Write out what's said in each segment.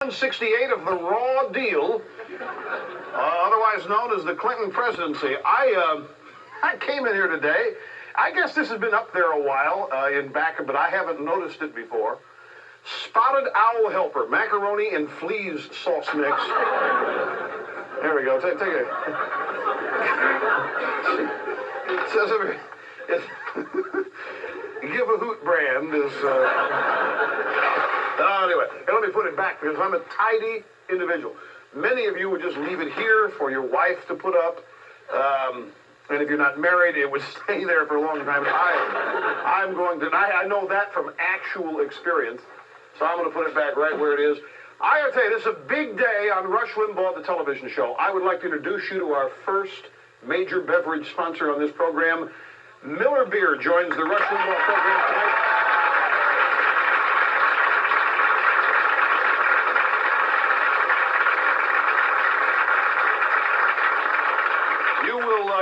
168 of the Raw Deal, otherwise known as the Clinton presidency. I came in here today. I guess this has been up there a while in back, but I haven't noticed it before. Spotted owl helper, macaroni and fleas sauce mix. There we go. Take a. It says over Give a Hoot brand is. Anyway, let me put it back because I'm a tidy individual. Many of you would just leave it here for your wife to put up. And if you're not married, it would stay there for a long time. I'm going to, I know that from actual experience, so I'm going to put it back right where it is. I got to tell you, this is a big day on Rush Limbaugh, the television show. I would like to introduce you to our first major beverage sponsor on this program. Miller Beer joins the Rush Limbaugh program tonight.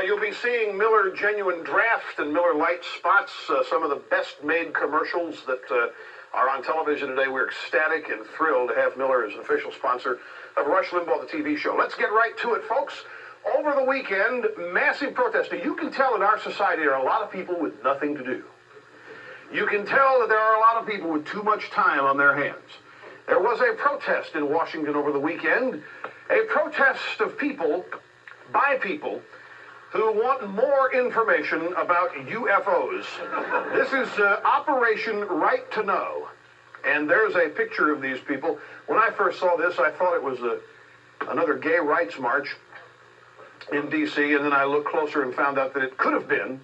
You'll be seeing Miller Genuine Draft and Miller Light Spots, some of the best-made commercials that are on television today. We're ecstatic and thrilled to have Miller as an official sponsor of Rush Limbaugh, the TV show. Let's get right to it, folks. Over the weekend, massive protest. You can tell in our society there are a lot of people with nothing to do. You can tell that there are a lot of people with too much time on their hands. There was a protest in Washington over the weekend, a protest of people, by people, who want more information about UFOs. This is Operation Right to Know. And there's a picture of these people. When I first saw this, I thought it was another gay rights march in D.C., and then I looked closer and found out that it could have been.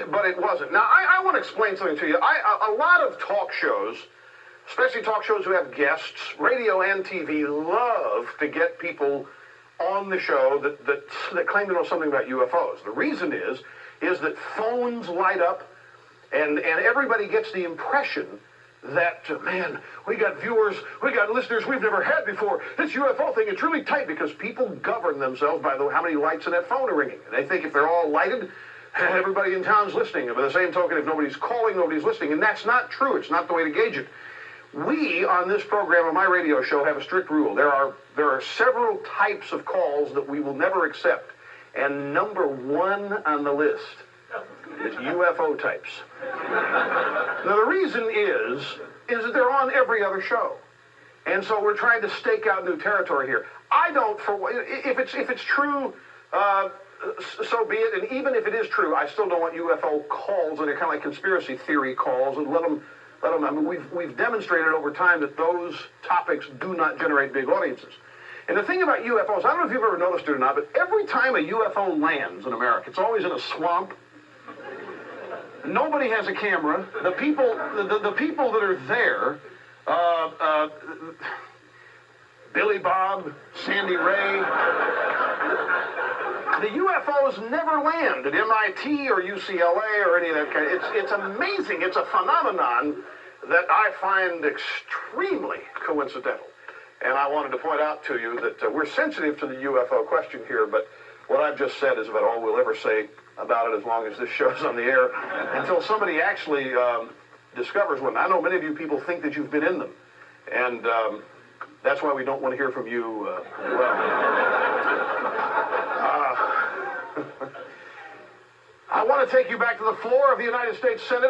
But it wasn't. Now, I want to explain something to you. A lot of talk shows, especially talk shows who have guests, radio and TV, love to get people on the show that claim to know something about UFOs. The reason is that phones light up and everybody gets the impression that, man, we got viewers, we got listeners we've never had before. This UFO thing, it's really tight because people govern themselves by how many lights in that phone are ringing. And they think if they're all lighted, everybody in town's listening. And by the same token, if nobody's calling, nobody's listening. And that's not true. It's not the way to gauge it. We, on this program, on my radio show, have a strict rule. There are several types of calls that we will never accept. And number one on the list is UFO types. Now, the reason is that they're on every other show. And so we're trying to stake out new territory here. I don't, if it's true, so be it. And even if it is true, I still don't want UFO calls, and they're kind of like conspiracy theory calls, and let them. I mean, we've demonstrated over time that those topics do not generate big audiences. And the thing about UFOs, I don't know if you've ever noticed it or not, but every time a UFO lands in America, it's always in a swamp. Nobody has a camera. The people that are there, Billy Bob, Sandy Ray, the UFOs never land at MIT or UCLA or any of that kind. It's amazing. It's a phenomenon that I find extremely coincidental. And I wanted to point out to you that we're sensitive to the UFO question here, but what I've just said is about all we'll ever say about it as long as this show's on the air, until somebody actually discovers one. I know many of you people think that you've been in them, and that's why we don't want to hear from you. I want to take you back to the floor of the United States Senate.